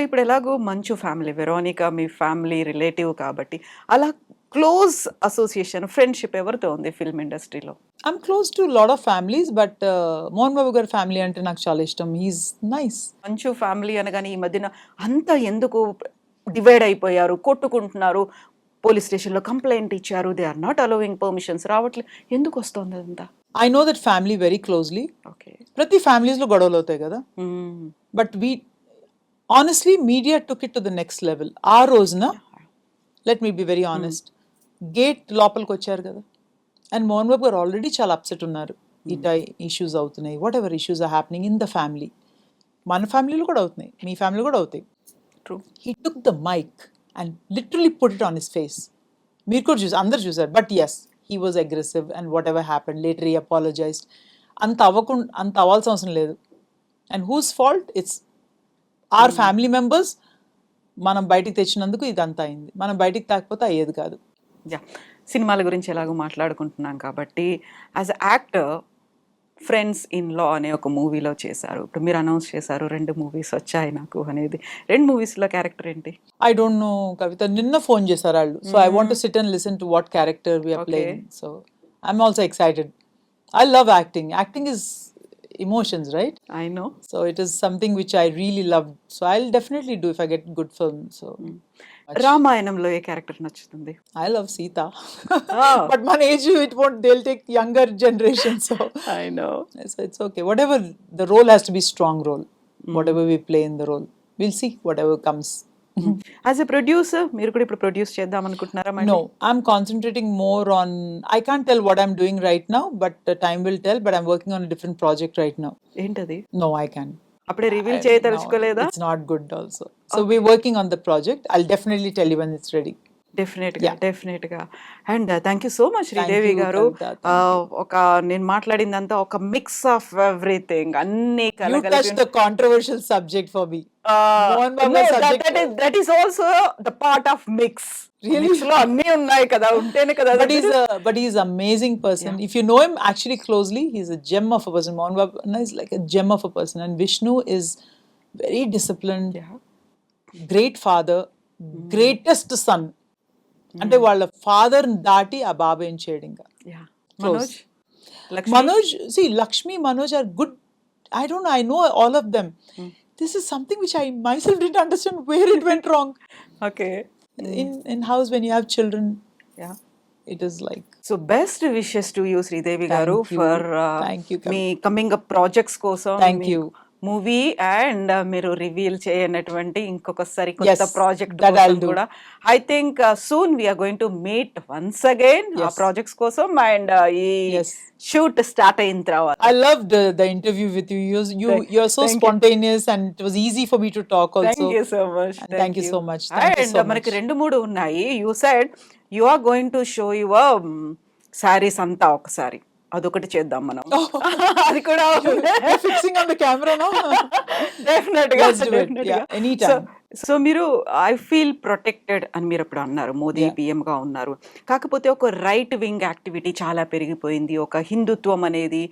ఇప్పుడు ఎలాగో మంచు ఫ్యామిలీ, వెరోనిక మీ ఫ్యామిలీ రిలేటివ్ కాబట్టి, అలా క్లోజ్ అసోసియేషన్, ఫ్రెండ్‌షిప్ ఎవరితో ఉంది ఫిల్మ్ ఇండస్ట్రీలో? I'm close to lot of families but Mohan Babu గారి ఫ్యామిలీ అంటే నాకు చాలా ఇష్టం. He's nice. మంచు ఫ్యామిలీ అనగానే ఈ మధ్యన అంతా ఎందుకు డివైడ్ అయిపోయారు, కొట్టుకుంటున్నారు, పోలీస్ స్టేషన్‌లో కంప్లెయింట్ ఇచ్చారు. They are not allowing permissions రావట్లే. ఎందుకొస్తోంది అదంతా? I know that family very closely. Okay. ప్రతి ఫ్యామిలీస్లో గొడవలు అవుతాయి కదా. Hmm. But honestly media took it to the next level. ఆ రోజున let me be very honest, gate లోపలికి వచ్చారు కదా, అండ్ మోహన్ బాబు గారు ఆల్రెడీ చాలా అప్సెట్ ఉన్నారు. ఇట ఇష్యూస్ అవుతున్నాయి, whatever issues are happening in the family. మన ఫ్యామిలీలో కూడా అవుతున్నాయి, మీ ఫ్యామిలీ కూడా అవుతాయి. True. He took the mic and literally put it on his face. మీరు కూడా చూసారు, అందరు చూసారు. But yes, he was aggressive and whatever happen later he apologized. అంత అవ్వాల్సిన అవసరం లేదు. And whose fault? It's our family members. మనం బయటికి తెచ్చినందుకు ఇదంతా అయింది. మనం బయటికి తాకపోతే అయ్యేది కాదు. యాహ్! సినిమాల గురించి ఎలాగో మాట్లాడుకుంటున్నాం కాబట్టి, as a actor friends in law అనే ఒక మూవీలో చేశారు. ఇప్పుడు మీరు అనౌన్స్ చేశారు 2 మూవీస్ వచ్చాయి నాకు అనేది. 2 మూవీస్‌లో క్యారెక్టర్ ఏంటి? ఐ డోంట్ నో కవిత, నిన్న ఫోన్ చేశారు వాళ్ళు. So I want to sit and listen to what character we're playing. So I'm also excited. I love acting. Acting is emotions, right? I know. So it is something which I really love. So I'll definitely do if I get good film. So రామాయణంలో ఏ character నచ్చుతుంది? I love Sita. Oh. But my age, it won't, they'll take younger generation. So I know. it's okay. Whatever, the role has to be strong role. Whatever we play in the role. We'll see whatever comes. As a producer మీరు కూడా ఇప్పుడు produce చేద్దాం అనుకుంటున్నారా? No, I'm concentrating more on, I can't tell what I'm doing right now, but time will tell. But I'm working on a different project right now. ఏంటది? No, I can't. అప్పుడే reveal చేయదలుచుకోలేదా? It's not good also. So we're working on the project. I'll definitely tell you when it's ready. డెఫినెట్గా. And thank you so much Sridevi గారు. ఒక నేను మాట్లాడిందంతా ఒక mix of everything, అన్ని You touched the controversial subject for me. That is also the part of mix. లో అన్ని ఉన్నాయి కదా, ఉంటేనే కదా. But he's an amazing person. If you know him actually closely, he's a gem of a person. Mohan Babu is like a gem of a person, and Vishnu is very disciplined, great father, greatest son. అంటే వాళ్ళ father దాటి ఆ బాబు ఏం చేయడు ఇంకా. Manoj, see, Lakshmi, Manoj are good. I don't know, I know all of them. This is something which I myself didn't understand where it went wrong. Okay. In house when you have children, it is like. So best wishes to you Sridevi garu for thank you, మీ coming up projects కోసం. Thank you. Movie and మీరు reveal చేయనటువంటి ఇంకొకసారి కొత్త project కూడా I think soon we're going to meet once again ఆ projects కోసం. And ఈ షూట్ స్టార్ట్ అయిన తర్వాత I loved the interview with you. You're so spontaneous and it was easy for me to talk also. Thank you so much. Thank you so much. And మనకి 2-3 ఉన్నాయి. You said you are going to show your sarees అంతా ఒకసారి, అదొకటి చేద్దాం మనం. అది కూడా fixing on the camera no. డెఫినెట్గా ఎనీ టైం. సో మీరు ఐ ఫీల్ ప్రొటెక్టెడ్ అని మీరు అప్పుడు అన్నారు, మోదీ పిఎంగా ఉన్నారు. కాకపోతే ఒక రైట్ వింగ్ యాక్టివిటీ చాలా పెరిగిపోయింది, ఒక హిందుత్వం అనేది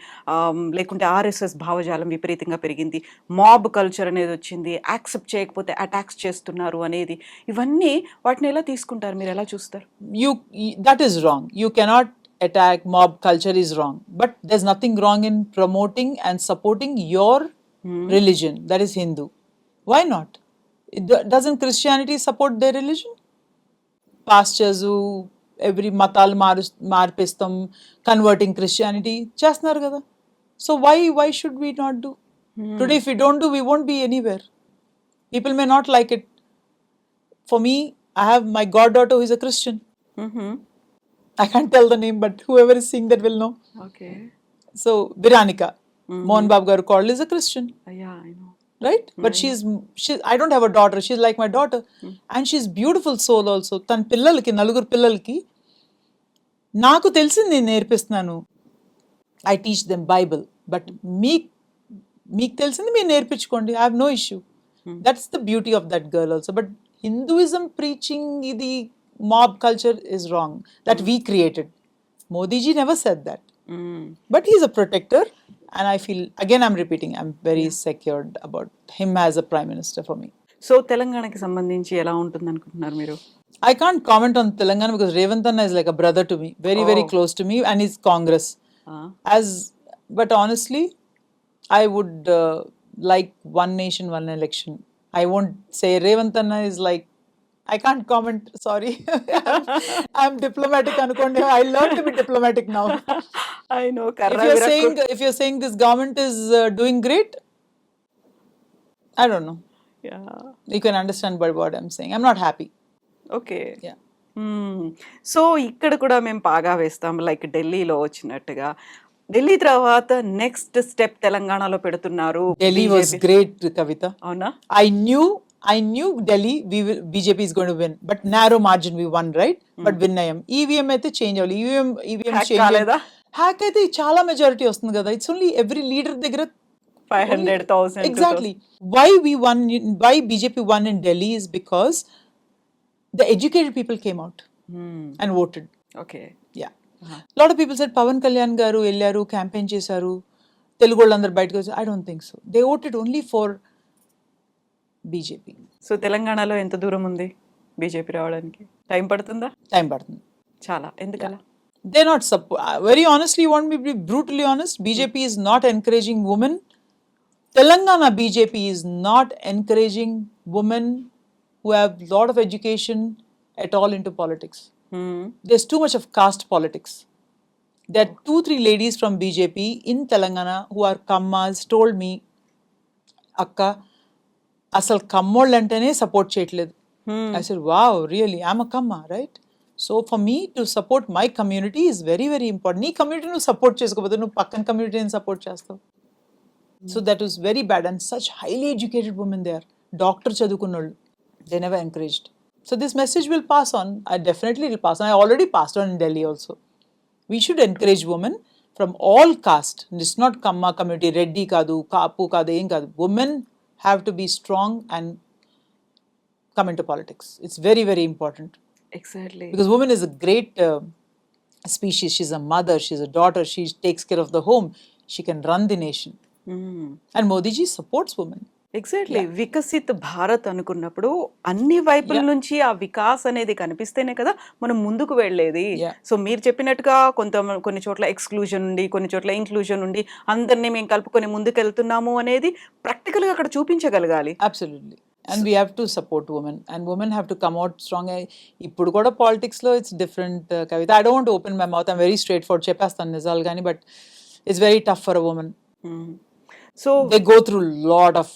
లేకుంటే ఆర్ఎస్ఎస్ భావజాలం విపరీతంగా పెరిగింది, మాబ్ కల్చర్ అనేది వచ్చింది, యాక్సెప్ట్ చేయకపోతే అటాక్స్ చేస్తున్నారు అనేది. ఇవన్నీ వాటిని ఎలా తీసుకుంటారు, మీరు ఎలా చూస్తారు? That is wrong. You cannot attack. Mob culture is wrong, but there's nothing wrong in promoting and supporting your religion, that is Hindu. Why not? Doesn't Christianity support their religion? Pastors who every matal marpistam converting Christianity chestnaru kada. So why should we not do? Today if we don't do, we won't be anywhere. People may not like it. For me, I have my goddaughter who is a Christian. I can't tell the name, but whoever is seeing that will know. Okay. So Viranika, Mohan Babu garu called is a Christian. Yeah, I know. Right? But she's I don't have a daughter. She's like my daughter. And she's beautiful soul also. Tan pillalki, naluguru pillalki నాకు తెలిసింది నేను నేర్పిస్తున్నాను. I teach them Bible. But మీకు తెలిసింది మీరు నేర్పించుకోండి. I have no issue. That's the beauty of that girl also. But Hinduism preaching idi mob culture is wrong, that we created. Modi ji never said that. But he's a protector, and I feel, again I'm repeating, I'm very secured about him as a prime minister for me. So తెలంగాణకి సంబంధించి ఎలా ఉంటుంది అనుకుంటున్నారు మీరు? I can't comment on Telangana because Revant Anna is like a brother to me, very, very Oh. close to me, and he's Congress. ఆ, But honestly, I would like one nation, one election. I won't say Revant Anna is like, I can't comment, sorry. I'm diplomatic, anukondi. I learned to be diplomatic now. I know కర్ర విరక్కు. If you're saying this government is doing great, I don't know. Yeah. You can understand by what I'm saying. I'm not happy. Okay. Yeah. So ఇక్కడ కూడా మేము పాగా వేస్తాం like ఢిల్లీలో వచ్చినట్టుగా. ఢిల్లీ తర్వాత next step తెలంగాణలో పెడుతున్నారు. Delhi was BJP. great, Kavita. అవునా? I knew Delhi, BJP is going to win, but narrow margin we won, right? But విన్నయం. EVM అయితే చేంజ్ అవ్వాలి. EVM Hack చేంజ్ కాలేదా? హ్యాక్ అయితే చాలా మెజారిటీ వస్తుంది కదా. ఇట్స్ ఓన్లీ ఎవ్రీ లీడర్ దగ్గర 500,000. exactly. Why BJP won in Delhi is because the educated people came out and voted. ఓకే. Yeah. Lot of people said Pawan Kalyan garu వెళ్ళారు, క్యాంపెయిన్ చేశారు, తెలుగు వాళ్ళందరూ బయటకు వచ్చారు. I don't think so. They voted only for BJP. So తెలంగాణలో ఎంత దూరం ఉంది బీజేపీ రావడానికి? టైం పడుతుందా? టైం పడుతుంది. చాలా. ఎందుకలా? They're not very honestly, you want me to be brutally honest, BJP is not encouraging women. Telangana BJP is not encouraging women who have lot of education at all into politics. There's too much of caste politics. There are 2-3 ladies from BJP in Telangana who are kammas told me, Akka, asal kammolantane support cheyatledu. I said, wow, really? I'm a kamma, right? So for me to support my community is very, very important. Nee community nu support cheskopote nu pakkan community ni support chestavu. So that was very bad, and such highly educated women there, doctor chadukunnollu, they never encouraged. So this message will pass on. I definitely will pass on. I already passed on in Delhi also. We should encourage women from all caste. It's not kamma community, reddy kadu, kapu kadu, em kadu. Women have to be strong and come into politics. It's very, very important. Exactly. Because woman is a great species. She's a mother, she's a daughter, she takes care of the home, she can run the nation. And Modi ji supports women. Exactly. Viksit Bharat అనుకున్నప్పుడు అన్ని వైపుల నుంచి ఆ వికాస్ అనేది కనిపిస్తేనే కదా మనం ముందుకు వెళ్ళేది. Yeah. సో మీరు చెప్పినట్టుగా కొన్ని చోట్ల ఎక్స్క్లూజన్ ఉండి, కొన్ని చోట్ల ఇంక్లూజన్ ఉండి, అందరినీ మేము కలుపుకొని ముందుకు వెళ్తున్నాము అనేది ప్రాక్టికల్గా అక్కడ చూపించగలగాలి. Absolutely. And we have to support women, and women have to come out strong. ఇప్పుడు కూడా politics లో it's different, Kavita. I don't want to open my mouth. I'm very straightforward. చెప్పేస్తాను నిజాలు కానీ, but it's very tough for a woman. So They go through lot of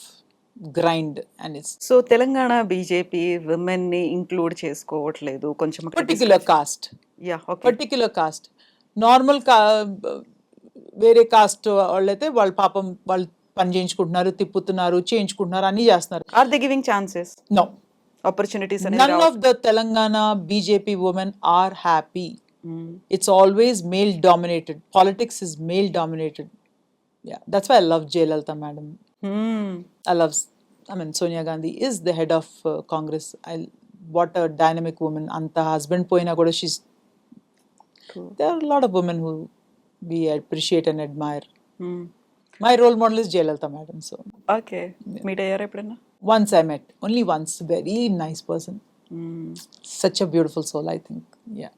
grind, and it's so Telangana BJP women ని include చేసుకోవట్లేదు కొంచెం. particular caste. Yeah, okay. Particular cost. Normal వేరే cost వాళ్ళైతే వాళ్ళు పాపం వాళ్ళు పని చేయించుకుంటున్నారు, తిప్పుతున్నారు, చేయించుకుంటున్నారు, అన్ని చేస్తున్నారు. Are they giving chances, no, opportunities none of the Telangana BJP women are happy. It's always male dominated. Politics is male dominated. Yeah, that's why I love Jayalalitha madam. I mean, Sonia Gandhi is the head of Congress. What a dynamic woman. Anta husband poina kuda she's True. There are a lot of women who we appreciate and admire. My role model is Jayalalitha madam. So okay. Meet అయ్యారా ఎప్పుడైనా? once I met, only once, very nice person. Such a beautiful soul, I think. Yeah.